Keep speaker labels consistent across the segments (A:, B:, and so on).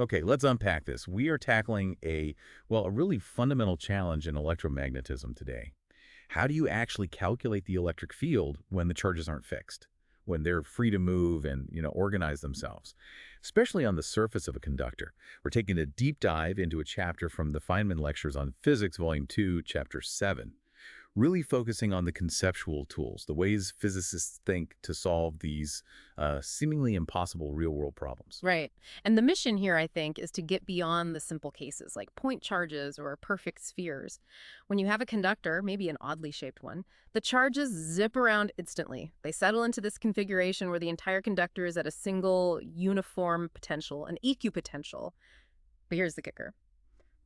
A: Okay, let's unpack this. We are tackling a really fundamental challenge in electromagnetism today. How do you actually calculate the electric field when the charges aren't fixed, when they're free to move and, organize themselves, especially on the surface of a conductor? We're taking a deep dive into a chapter from the Feynman lectures on physics, Vol.2, chapter 7. Really focusing on the conceptual tools, the ways physicists think to solve these seemingly impossible real-world problems.
B: Right. And the mission here, I think, is to get beyond the simple cases like point charges or perfect spheres. When you have a conductor, maybe an oddly shaped one, the charges zip around instantly. They settle into this configuration where the entire conductor is at a single uniform potential, an equipotential. But here's the kicker.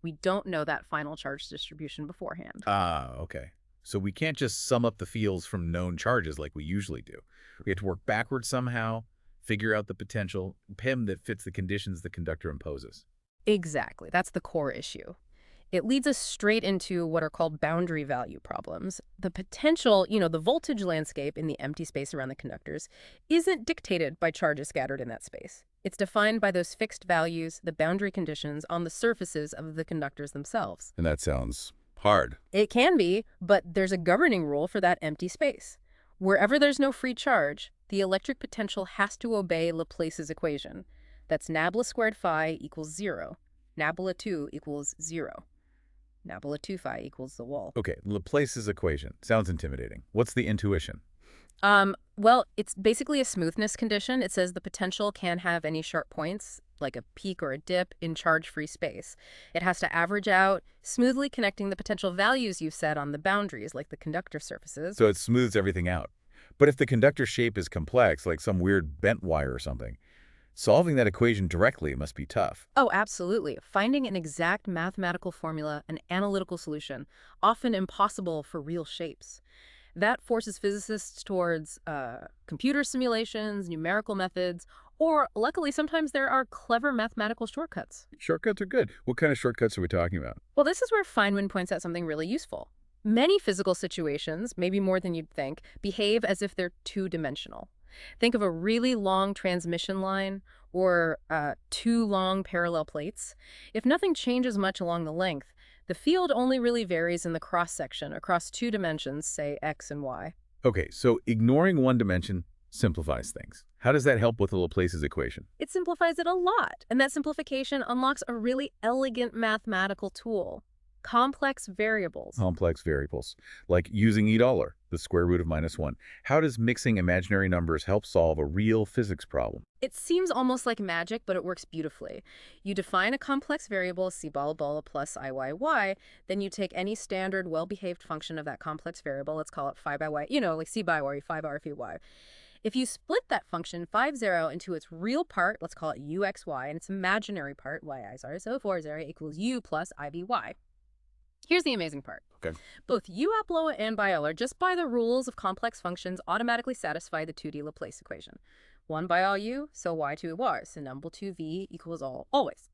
B: We don't know that final charge distribution beforehand.
A: Ah, okay. So we can't just sum up the fields from known charges like we usually do. We have to work backwards somehow, figure out the potential PIM that fits the conditions the conductor imposes.
B: Exactly. That's the core issue. It leads us straight into what are called boundary value problems. The potential, the voltage landscape in the empty space around the conductors isn't dictated by charges scattered in that space. It's defined by those fixed values, the boundary conditions on the surfaces of the conductors themselves.
A: And that sounds hard.
B: It can be, but there's a governing rule for that empty space. Wherever there's no free charge, the electric potential has to obey Laplace's equation. That's nabla squared phi equals 0. Nabla 2 equals 0. Nabla 2 phi equals the wall.
A: Okay, Laplace's equation. Sounds intimidating. What's the intuition?
B: Well, it's basically a smoothness condition. It says the potential can't have any sharp points, like a peak or a dip, in charge-free space. It has to average out, smoothly connecting the potential values you've set on the boundaries, like the conductor surfaces.
A: So it smooths everything out. But if the conductor shape is complex, like some weird bent wire or something, solving that equation directly must be tough.
B: Oh, absolutely. Finding an exact mathematical formula, an analytical solution, often impossible for real shapes. That forces physicists towards computer simulations, numerical methods, or luckily sometimes there are clever mathematical shortcuts.
A: Shortcuts are good. What kind of shortcuts are we talking about?
B: Well, this is where Feynman points out something really useful. Many physical situations, maybe more than you'd think, behave as if they're two-dimensional. Think of a really long transmission line or two long parallel plates. If nothing changes much along the length, the field only really varies in the cross-section across two dimensions, say x and y.
A: Okay, so ignoring one dimension simplifies things. How does that help with the Laplace's equation?
B: It simplifies it a lot, and that simplification unlocks a really elegant mathematical tool: complex variables.
A: Complex variables, like using $, the square root of -1. How does mixing imaginary numbers help solve a real physics problem?
B: It seems almost like magic, but it works beautifully. You define a complex variable, c ball ball plus iyy, then you take any standard well-behaved function of that complex variable, let's call it phi by y, like c by y, phi by r phi y. If you split that function 5, 0 into its real part, let's call it uxy, and its imaginary part, yi, so 4, 0 equals u plus iby. Here's the amazing part.
A: Okay.
B: Both u-uploa and by-Euler, just by the rules of complex functions, automatically satisfy the 2D Laplace equation. 1 by all u, so y2 y, so number 2v equals all, always.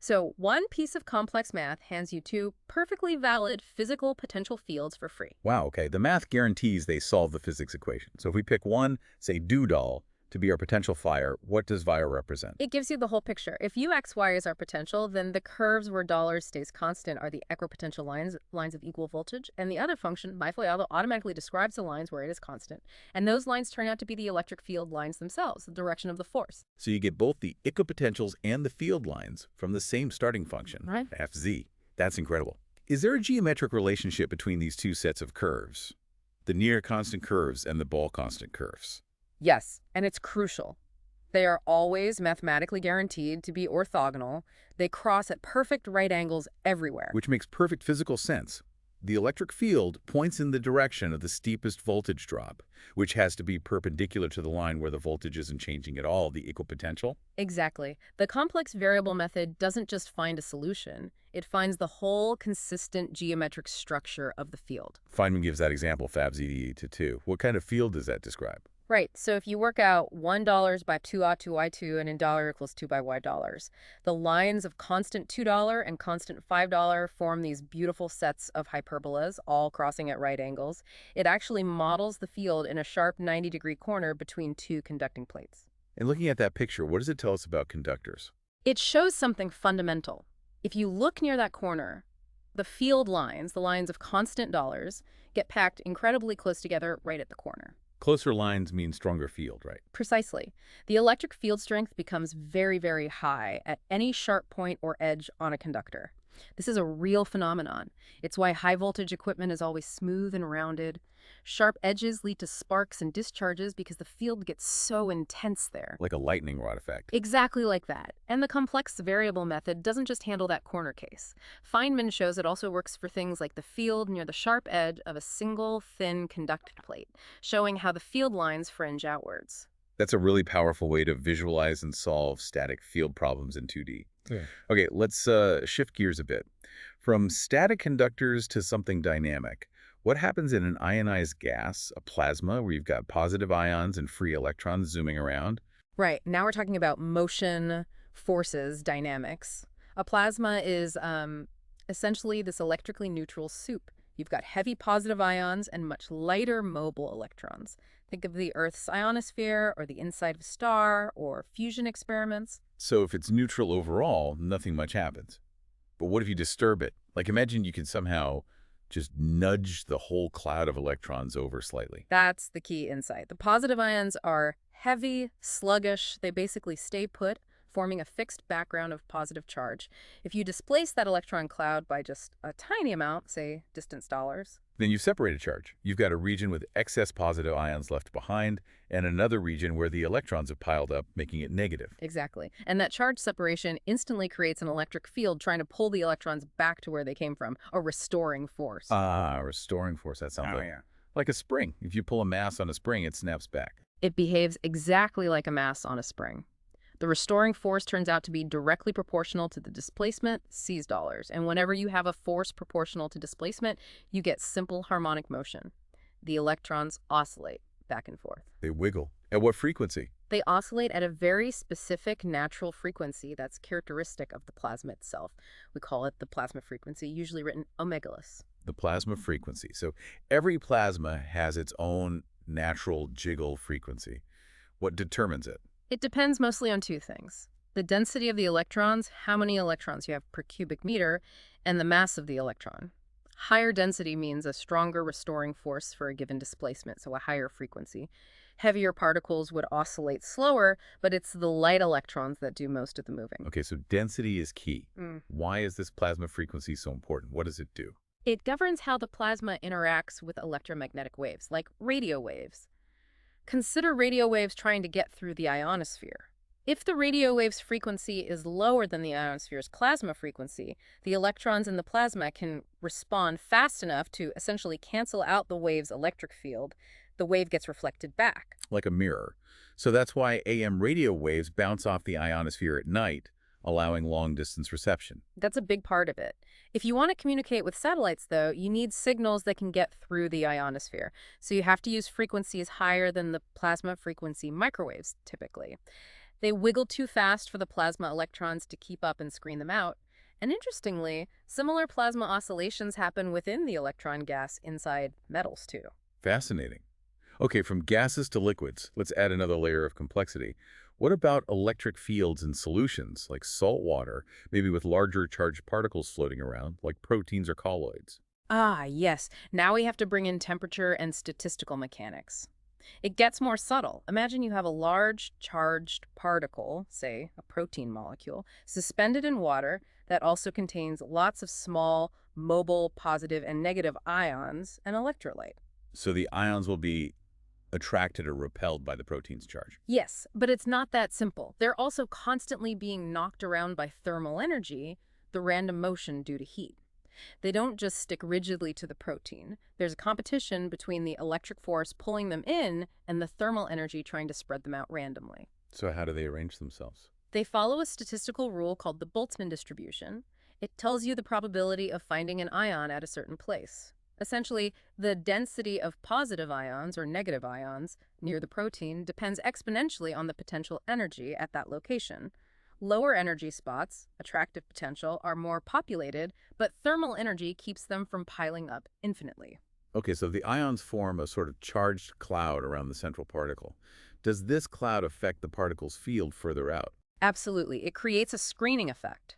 B: So one piece of complex math hands you two perfectly valid physical potential fields for free.
A: Wow, okay. The math guarantees they solve the physics equation. So if we pick one, say doodle, to be our potential fire, what does Via represent?
B: It gives you the whole picture. If uxy is our potential, then the curves where $ stays constant are the equipotential lines of equal voltage, and the other function, myphi automatically describes the lines where it is constant. And those lines turn out to be the electric field lines themselves, the direction of the force.
A: So you get both the equipotentials and the field lines from the same starting function,
B: Right.
A: Fz. That's incredible. Is there a geometric relationship between these two sets of curves? The near constant curves and the ball constant curves?
B: Yes, and it's crucial. They are always mathematically guaranteed to be orthogonal. They cross at perfect right angles everywhere.
A: Which makes perfect physical sense. The electric field points in the direction of the steepest voltage drop, which has to be perpendicular to the line where the voltage isn't changing at all, the equipotential.
B: Exactly. The complex variable method doesn't just find a solution. It finds the whole consistent geometric structure of the field.
A: Feynman gives that example, fab to 2. What kind of field does that describe?
B: Right, so if you work out $1 by 2a to y2 and in $ equals 2 by y dollars, the lines of constant $2 and constant $5 form these beautiful sets of hyperbolas, all crossing at right angles. It actually models the field in a sharp 90-degree corner between two conducting plates.
A: And looking at that picture, what does it tell us about conductors?
B: It shows something fundamental. If you look near that corner, the field lines, the lines of constant dollars, get packed incredibly close together right at the corner.
A: Closer lines mean stronger field, right?
B: Precisely. The electric field strength becomes very, very high at any sharp point or edge on a conductor. This is a real phenomenon. It's why high voltage equipment is always smooth and rounded. Sharp edges lead to sparks and discharges because the field gets so intense there.
A: Like a lightning rod effect.
B: Exactly like that. And the complex variable method doesn't just handle that corner case. Feynman shows it also works for things like the field near the sharp edge of a single thin conductor plate, showing how the field lines fringe outwards.
A: That's a really powerful way to visualize and solve static field problems in 2D.
C: Yeah.
A: Okay, let's shift gears a bit. From static conductors to something dynamic, what happens in an ionized gas, a plasma, where you've got positive ions and free electrons zooming around?
B: Right, now we're talking about motion, forces, dynamics. A plasma is essentially this electrically neutral soup. You've got heavy positive ions and much lighter mobile electrons. Think of the Earth's ionosphere or the inside of a star or fusion experiments.
A: So if it's neutral overall, nothing much happens. But what if you disturb it? Like imagine you can somehow just nudge the whole cloud of electrons over slightly.
B: That's the key insight. The positive ions are heavy, sluggish. They basically stay put, forming a fixed background of positive charge. If you displace that electron cloud by just a tiny amount, say distance dollars,
A: Then you've separated charge. You've got a region with excess positive ions left behind and another region where the electrons have piled up, making it negative.
B: exactly. And that charge separation instantly creates an electric field trying to pull the electrons back to where they came from, a restoring force.
A: Ah, restoring force. That sounds like a spring. If you pull a mass on a spring, it snaps back.
B: It behaves exactly like a mass on a spring. The restoring force turns out to be directly proportional to the displacement, C's dollars. And whenever you have a force proportional to displacement, you get simple harmonic motion. The electrons oscillate back and forth.
A: They wiggle. At what frequency?
B: They oscillate at a very specific natural frequency that's characteristic of the plasma itself. We call it the plasma frequency, usually written omegaless.
A: The plasma frequency. So every plasma has its own natural jiggle frequency. What determines it?
B: It depends mostly on two things: the density of the electrons, how many electrons you have per cubic meter, and the mass of the electron. Higher density means a stronger restoring force for a given displacement, so a higher frequency. Heavier particles would oscillate slower, but it's the light electrons that do most of the moving.
A: Okay, so density is key.
B: Mm.
A: Why is this plasma frequency so important? What does it do?
B: It governs how the plasma interacts with electromagnetic waves, like radio waves. Consider radio waves trying to get through the ionosphere. If the radio wave's frequency is lower than the ionosphere's plasma frequency, the electrons in the plasma can respond fast enough to essentially cancel out the wave's electric field. The wave gets reflected back.
A: Like a mirror. So that's why AM radio waves bounce off the ionosphere at night, allowing long-distance reception.
B: That's a big part of it. If you want to communicate with satellites, though, you need signals that can get through the ionosphere. So you have to use frequencies higher than the plasma frequency microwaves, typically. They wiggle too fast for the plasma electrons to keep up and screen them out. And interestingly, similar plasma oscillations happen within the electron gas inside metals, too.
A: Fascinating. Okay, from gases to liquids, let's add another layer of complexity. What about electric fields in solutions, like salt water, maybe with larger charged particles floating around, like proteins or colloids?
B: Ah, yes. Now we have to bring in temperature and statistical mechanics. It gets more subtle. Imagine you have a large charged particle, say a protein molecule, suspended in water that also contains lots of small, mobile, positive and negative ions, an electrolyte.
A: So the ions will be attracted or repelled by the protein's charge.
B: Yes, but it's not that simple. They're also constantly being knocked around by thermal energy, the random motion due to heat. They don't just stick rigidly to the protein. There's a competition between the electric force pulling them in and the thermal energy trying to spread them out randomly.
A: So how do they arrange themselves?
B: They follow a statistical rule called the Boltzmann distribution. It tells you the probability of finding an ion at a certain place. Essentially, the density of positive ions or negative ions near the protein depends exponentially on the potential energy at that location. Lower energy spots, attractive potential, are more populated, but thermal energy keeps them from piling up infinitely.
A: Okay, so the ions form a sort of charged cloud around the central particle. Does this cloud affect the particle's field further out?
B: Absolutely. It creates a screening effect.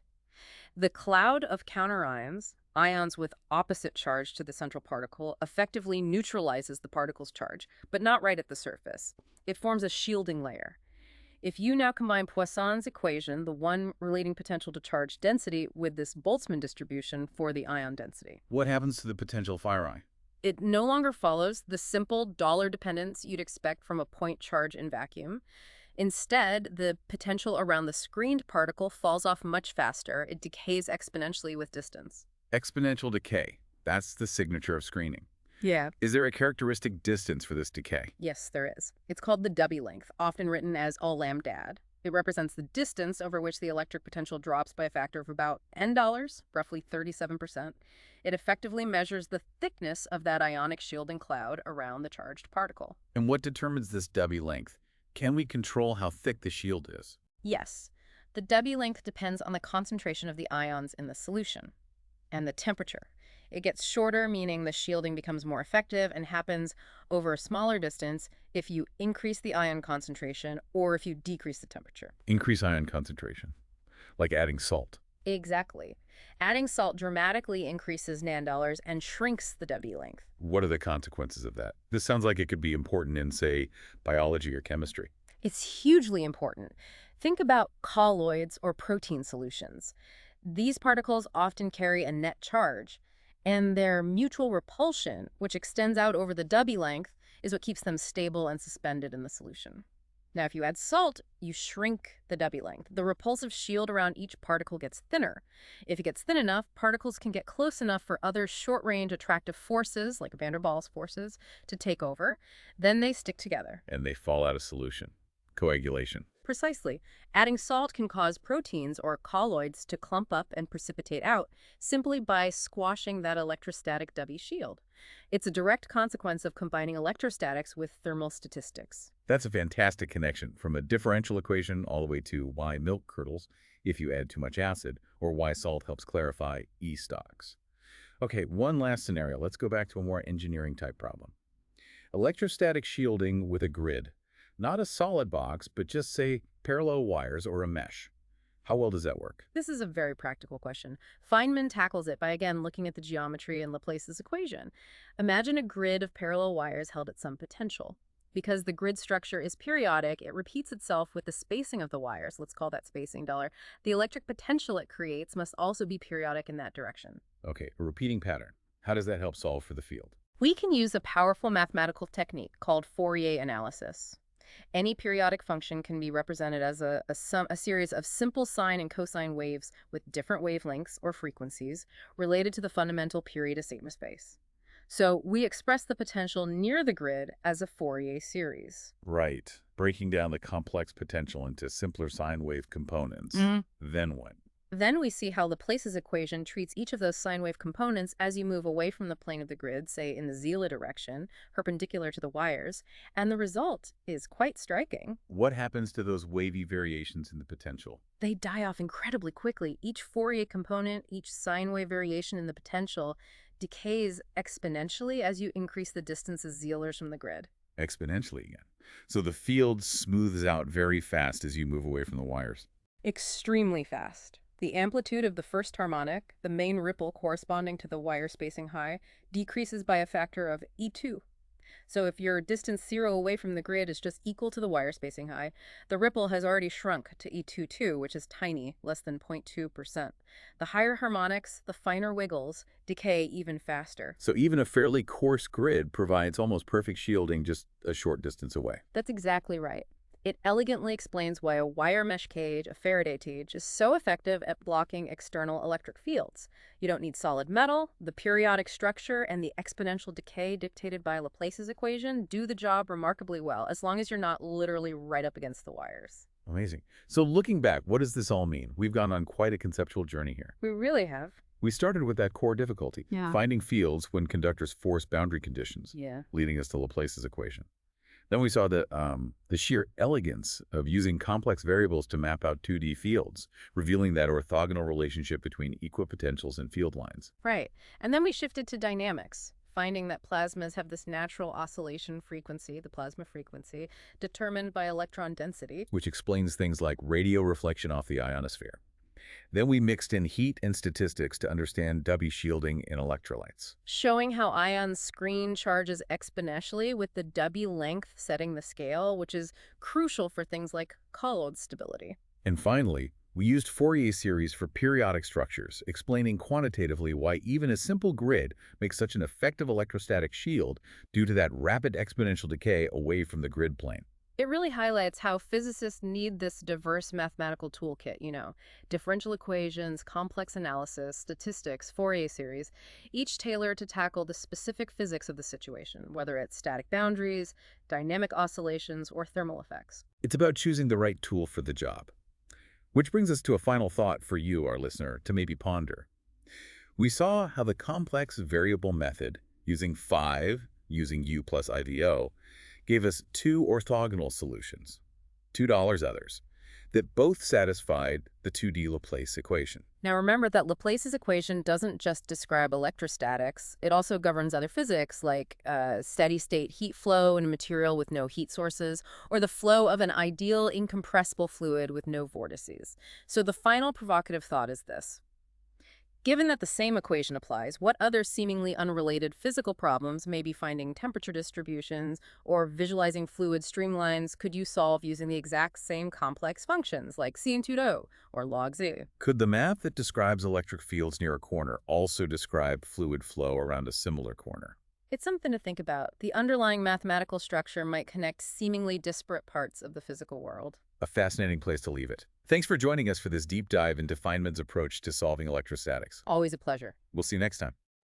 B: The cloud of counterions, ions with opposite charge to the central particle, effectively neutralizes the particle's charge, but not right at the surface. It forms a shielding layer. If you now combine Poisson's equation, the one relating potential to charge density, with this Boltzmann distribution for the ion density,
A: What happens to the potential Fourier?
B: it no longer follows the simple dollar dependence you'd expect from a point charge in vacuum. Instead, the potential around the screened particle falls off much faster. It decays exponentially with distance.
A: Exponential decay. That's the signature of screening.
B: Yeah.
A: Is there a characteristic distance for this decay?
B: Yes, there is. It's called the Debye length, often written as all lambdad. It represents the distance over which the electric potential drops by a factor of about $n, roughly 37%. It effectively measures the thickness of that ionic shielding cloud around the charged particle.
A: And what determines this Debye length? Can we control how thick the shield is?
B: Yes, the Debye length depends on the concentration of the ions in the solution and the temperature. It gets shorter, meaning the shielding becomes more effective and happens over a smaller distance if you increase the ion concentration or if you decrease the temperature.
A: Increase ion concentration, like adding salt.
B: Exactly. Adding salt dramatically increases nanodollars and shrinks the Debye length.
A: What are the consequences of that? This sounds like it could be important in, say, biology or chemistry.
B: It's hugely important. Think about colloids or protein solutions. These particles often carry a net charge, and their mutual repulsion, which extends out over the Debye length, is what keeps them stable and suspended in the solution. Now, if you add salt, you shrink the Debye length. The repulsive shield around each particle gets thinner. If it gets thin enough, particles can get close enough for other short-range attractive forces, like van der Waals forces, to take over. Then they stick together.
A: And they fall out of solution. Coagulation.
B: Precisely. Adding salt can cause proteins or colloids to clump up and precipitate out simply by squashing that electrostatic Debye shield. It's a direct consequence of combining electrostatics with thermal statistics.
A: That's a fantastic connection, from a differential equation all the way to why milk curdles if you add too much acid, or why salt helps clarify E-stocks. Okay, one last scenario. Let's go back to a more engineering-type problem. Electrostatic shielding with a grid. Not a solid box, but just, say, parallel wires or a mesh. How well does that work?
B: This is a very practical question. Feynman tackles it by, again, looking at the geometry in Laplace's equation. Imagine a grid of parallel wires held at some potential. Because the grid structure is periodic, it repeats itself with the spacing of the wires. Let's call that spacing $. The electric potential it creates must also be periodic in that direction.
A: Okay, a repeating pattern. How does that help solve for the field?
B: We can use a powerful mathematical technique called Fourier analysis. Any periodic function can be represented as a series of simple sine and cosine waves with different wavelengths or frequencies related to the fundamental period of sigma space. So we express the potential near the grid as a Fourier series.
A: Right. Breaking down the complex potential into simpler sine wave components. Then what?
B: Then we see how Laplace's equation treats each of those sine wave components as you move away from the plane of the grid, say in the zeta direction, perpendicular to the wires, and the result is quite striking.
A: What happens to those wavy variations in the potential?
B: They die off incredibly quickly. Each Fourier component, each sine wave variation in the potential, decays exponentially as you increase the distance as zealers from the grid.
A: Exponentially again. So the field smooths out very fast as you move away from the wires.
B: Extremely fast. The amplitude of the first harmonic, the main ripple corresponding to the wire spacing high, decreases by a factor of E2. So if your distance 0 away from the grid is just equal to the wire spacing high, the ripple has already shrunk to E22, which is tiny, less than 0.2%. The higher harmonics, the finer wiggles, decay even faster.
A: So even a fairly coarse grid provides almost perfect shielding just a short distance away.
B: That's exactly right. It elegantly explains why a wire mesh cage, a Faraday cage, is so effective at blocking external electric fields. You don't need solid metal. The periodic structure and the exponential decay dictated by Laplace's equation do the job remarkably well, as long as you're not literally right up against the wires.
A: Amazing. So looking back, what does this all mean? We've gone on quite a conceptual journey here.
B: We really have.
A: We started with that core difficulty, finding fields when conductors force boundary conditions, leading us to Laplace's equation. Then we saw the sheer elegance of using complex variables to map out 2D fields, revealing that orthogonal relationship between equipotentials and field lines.
B: Right. And then we shifted to dynamics. finding that plasmas have this natural oscillation frequency, the plasma frequency, determined by electron density.
A: which explains things like radio reflection off the ionosphere. Then we mixed in heat and statistics to understand Debye shielding in electrolytes.
B: Showing how ions screen charges exponentially with the Debye length setting the scale, which is crucial for things like colloid stability.
A: And finally, we used Fourier series for periodic structures, explaining quantitatively why even a simple grid makes such an effective electrostatic shield due to that rapid exponential decay away from the grid plane.
B: It really highlights how physicists need this diverse mathematical toolkit, differential equations, complex analysis, statistics, Fourier series, each tailored to tackle the specific physics of the situation, whether it's static boundaries, dynamic oscillations, or thermal effects.
A: It's about choosing the right tool for the job. Which brings us to a final thought for you, our listener, to maybe ponder. We saw how the complex variable method, using 5, using U plus IVO, gave us two orthogonal solutions, $2 others, that both satisfied the 2D Laplace equation.
B: Now remember that Laplace's equation doesn't just describe electrostatics, it also governs other physics like steady-state heat flow in a material with no heat sources, or the flow of an ideal incompressible fluid with no vortices. So the final provocative thought is this. Given that the same equation applies, what other seemingly unrelated physical problems, maybe finding temperature distributions or visualizing fluid streamlines, could you solve using the exact same complex functions like C and 2 or log Z?
A: Could the map that describes electric fields near a corner also describe fluid flow around a similar corner?
B: It's something to think about. The underlying mathematical structure might connect seemingly disparate parts of the physical world.
A: A fascinating place to leave it. Thanks for joining us for this deep dive into Feynman's approach to solving electrostatics.
B: Always a pleasure.
A: We'll see you next time.